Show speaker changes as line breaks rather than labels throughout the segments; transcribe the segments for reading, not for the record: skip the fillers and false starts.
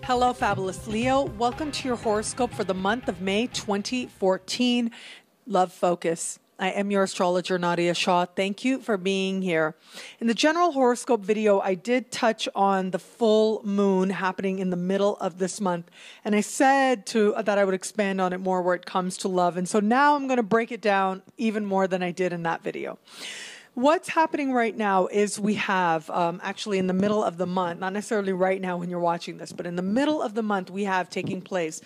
Hello, fabulous Leo. Welcome to your horoscope for the month of May 2014. Love focus. I am your astrologer, Nadiya Shah. Thank you for being here. In the general horoscope video, I did touch on the full moon happening in the middle of this month. And I said that I would expand on it more where it comes to love. And so now I'm going to break it down even more than I did in that video. What's happening right now is we have, actually in the middle of the month, not necessarily right now when you're watching this, but in the middle of the month, we have taking place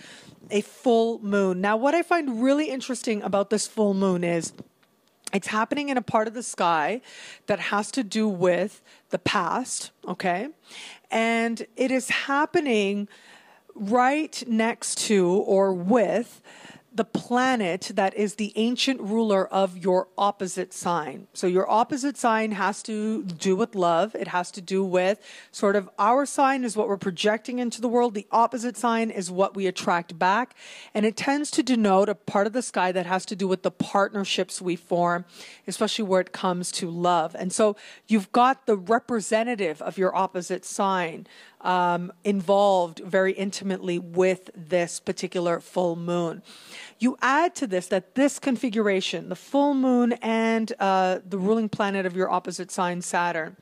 a full moon. Now, what I find really interesting about this full moon is it's happening in a part of the sky that has to do with the past, okay? And it is happening right next to or with the planet that is the ancient ruler of your opposite sign. So your opposite sign has to do with love. It has to do with sort of our sign is what we're projecting into the world. The opposite sign is what we attract back. And it tends to denote a part of the sky that has to do with the partnerships we form, especially where it comes to love. And so you've got the representative of your opposite sign involved very intimately with this particular full moon. You add to this that this configuration, the full moon and the ruling planet of your opposite sign, Saturn,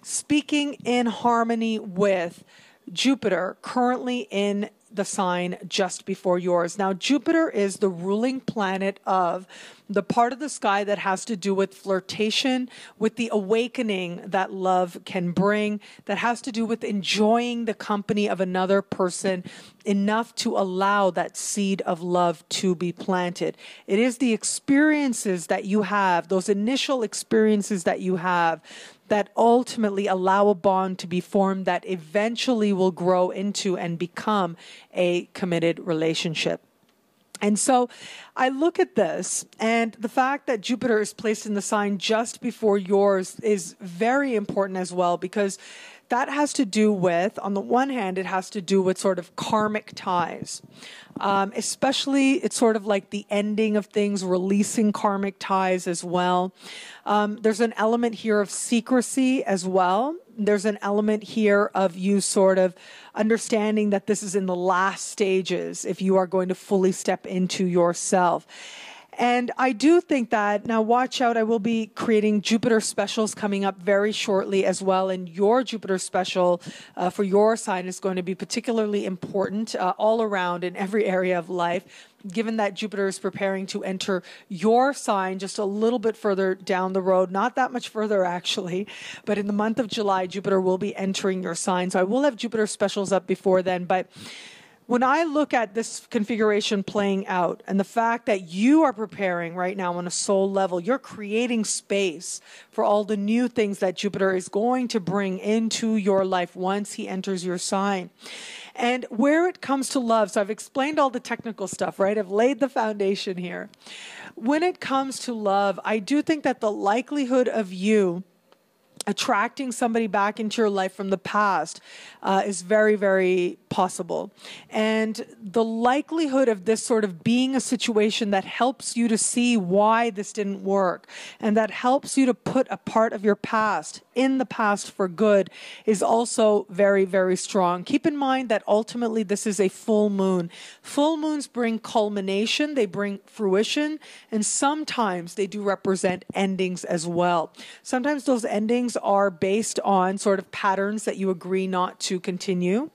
speaking in harmony with Jupiter, currently in the sign just before yours. Now, Jupiter is the ruling planet of the part of the sky that has to do with flirtation, with the awakening that love can bring, that has to do with enjoying the company of another person enough to allow that seed of love to be planted. It is the experiences that you have, those initial experiences that you have, that ultimately allow a bond to be formed that eventually will grow into and become a committed relationship. And so I look at this, and the fact that Jupiter is placed in the sign just before yours is very important as well, because that has to do with, on the one hand, it has to do with sort of karmic ties. Especially, it's sort of like the ending of things, releasing karmic ties as well. There's an element here of secrecy as well. There's an element here of you sort of understanding that this is in the last stages if you are going to fully step into yourself. And I do think that, now watch out, I will be creating Jupiter specials coming up very shortly as well. And your Jupiter special for your sign is going to be particularly important all around in every area of life, given that Jupiter is preparing to enter your sign just a little bit further down the road, not that much further actually, but in the month of July, Jupiter will be entering your sign. So I will have Jupiter specials up before then, but when I look at this configuration playing out and the fact that you are preparing right now on a soul level, you're creating space for all the new things that Jupiter is going to bring into your life once he enters your sign. And where it comes to love, so I've explained all the technical stuff, right? I've laid the foundation here. When it comes to love, I do think that the likelihood of you attracting somebody back into your life from the past is very, very possible. And the likelihood of this sort of being a situation that helps you to see why this didn't work and that helps you to put a part of your past in the past for good is also very, very strong. Keep in mind that ultimately this is a full moon. Full moons bring culmination, they bring fruition, and sometimes they do represent endings as well. Sometimes those endings are based on sort of patterns that you agree not to continue.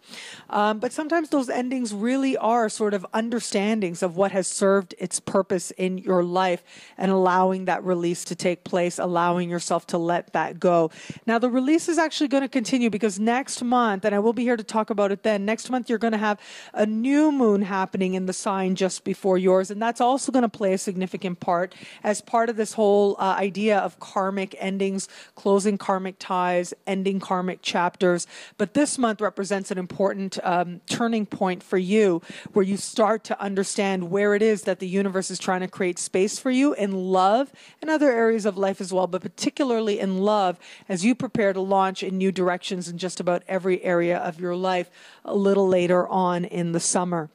But sometimes those endings really are sort of understandings of what has served its purpose in your life and allowing that release to take place, allowing yourself to let that go. Now, the release is actually going to continue because next month, and I will be here to talk about it then, next month you're going to have a new moon happening in the sign just before yours, and that's also going to play a significant part as part of this whole idea of karmic endings, closing karmic ties, ending karmic chapters. But this month represents an important turning point for you where you start to understand where it is that the universe is trying to create space for you in love and other areas of life as well, but particularly in love as you prepare to launch in new directions in just about every area of your life a little later on in the summer.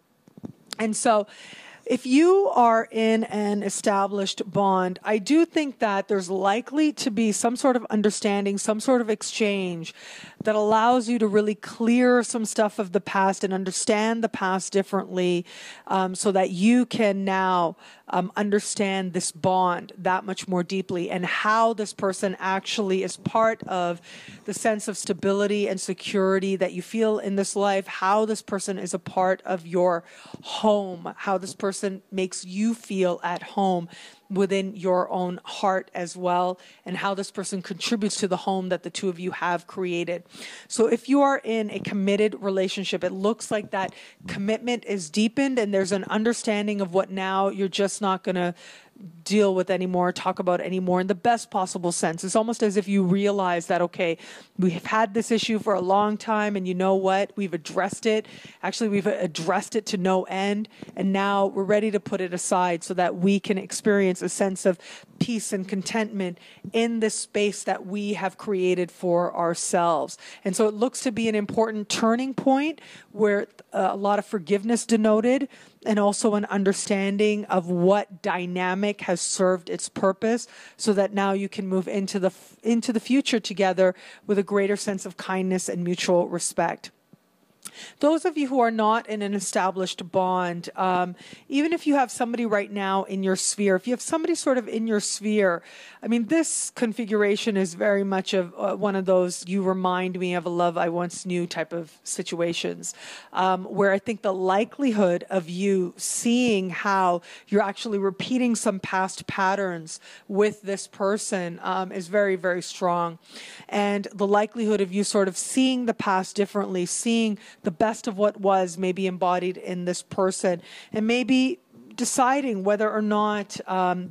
And so If you are in an established bond, I do think that there's likely to be some sort of understanding, some sort of exchange that allows you to really clear some stuff of the past and understand the past differently, so that you can now understand this bond that much more deeply and how this person actually is part of the sense of stability and security that you feel in this life, how this person is a part of your home, how this person makes you feel at home within your own heart as well, and how this person contributes to the home that the two of you have created. So if you are in a committed relationship, it looks like that commitment is deepened and there's an understanding of what now you're just not going to deal with anymore, talk about anymore in the best possible sense. It's almost as if you realize that, okay, we've had this issue for a long time and you know what? We've addressed it. Actually, we've addressed it to no end. And now we're ready to put it aside so that we can experience a sense of peace and contentment in this space that we have created for ourselves. And so it looks to be an important turning point where a lot of forgiveness denoted, and also an understanding of what dynamic has served its purpose, so that now you can move into the future together with a greater sense of kindness and mutual respect. Those of you who are not in an established bond, even if you have somebody right now in your sphere, if you have somebody sort of in your sphere, I mean, this configuration is very much of one of those "you remind me of a love I once knew" type of situations, where I think the likelihood of you seeing how you're actually repeating some past patterns with this person is very, very strong. And the likelihood of you sort of seeing the past differently, seeing the best of what was maybe embodied in this person, and maybe deciding whether or not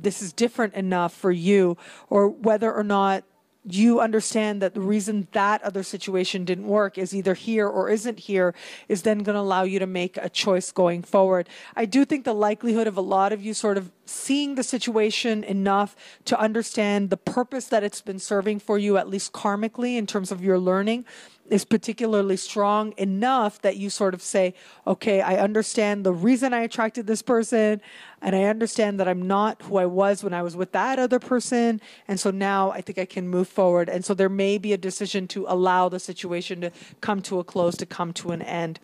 this is different enough for you, or whether or not you understand that the reason that other situation didn't work is either here or isn't here, is then going to allow you to make a choice going forward. I do think the likelihood of a lot of you sort of seeing the situation enough to understand the purpose that it's been serving for you, at least karmically in terms of your learning, is particularly strong enough that you sort of say, okay, I understand the reason I attracted this person, and I understand that I'm not who I was when I was with that other person, and so now I think I can move forward. And so there may be a decision to allow the situation to come to a close, to come to an end.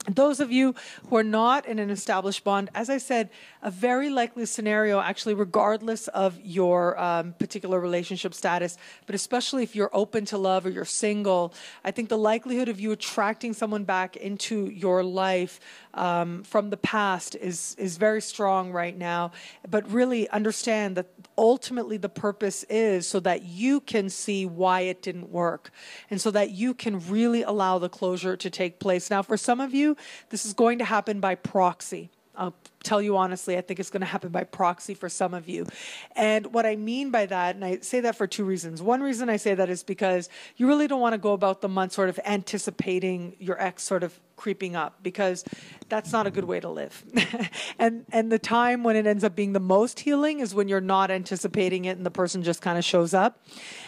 Those of you who are not in an established bond, as I said, a very likely scenario, actually, regardless of your particular relationship status, but especially if you're open to love or you're single, I think the likelihood of you attracting someone back into your life from the past is very strong right now. But really understand that ultimately the purpose is so that you can see why it didn't work, and so that you can really allow the closure to take place. Now, for some of you, this is going to happen by proxy. I'll tell you honestly, I think it's going to happen by proxy for some of you. And what I mean by that, and I say that for two reasons. One reason I say that is because you really don't want to go about the month sort of anticipating your ex sort of creeping up, because that's not a good way to live. and the time when it ends up being the most healing is when you're not anticipating it and the person just kind of shows up.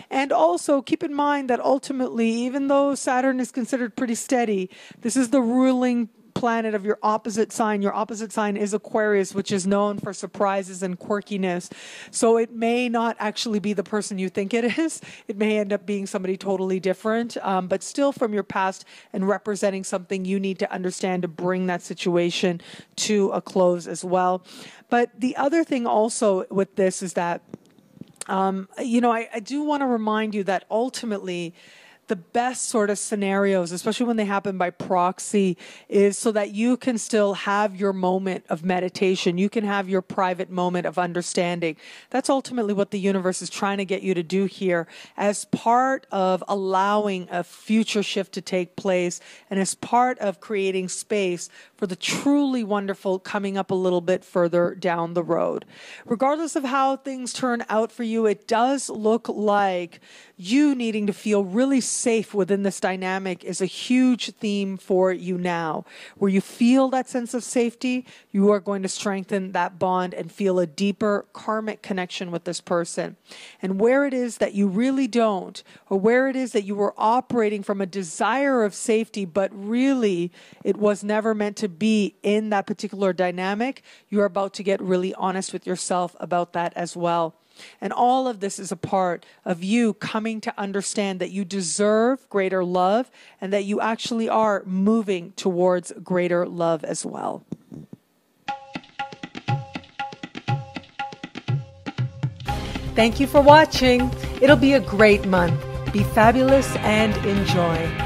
And also keep in mind that ultimately, even though Saturn is considered pretty steady, this is the ruling planet of your opposite sign. Your opposite sign is Aquarius, which is known for surprises and quirkiness. So it may not actually be the person you think it is. It may end up being somebody totally different, but still from your past and representing something you need to understand to bring that situation to a close as well. But the other thing also with this is that, I do want to remind you that ultimately, the best sort of scenarios, especially when they happen by proxy, is so that you can still have your moment of meditation. You can have your private moment of understanding. That's ultimately what the universe is trying to get you to do here, as part of allowing a future shift to take place, and as part of creating space for the truly wonderful coming up a little bit further down the road. Regardless of how things turn out for you, it does look like you needing to feel really safe within this dynamic is a huge theme for you now. Where you feel that sense of safety, you are going to strengthen that bond and feel a deeper karmic connection with this person. And where it is that you really don't, or where it is that you were operating from a desire of safety, but really it was never meant to be in that particular dynamic, you are about to get really honest with yourself about that as well. And all of this is a part of you coming to understand that you deserve greater love and that you actually are moving towards greater love as well. Thank you for watching. It'll be a great month. Be fabulous and enjoy.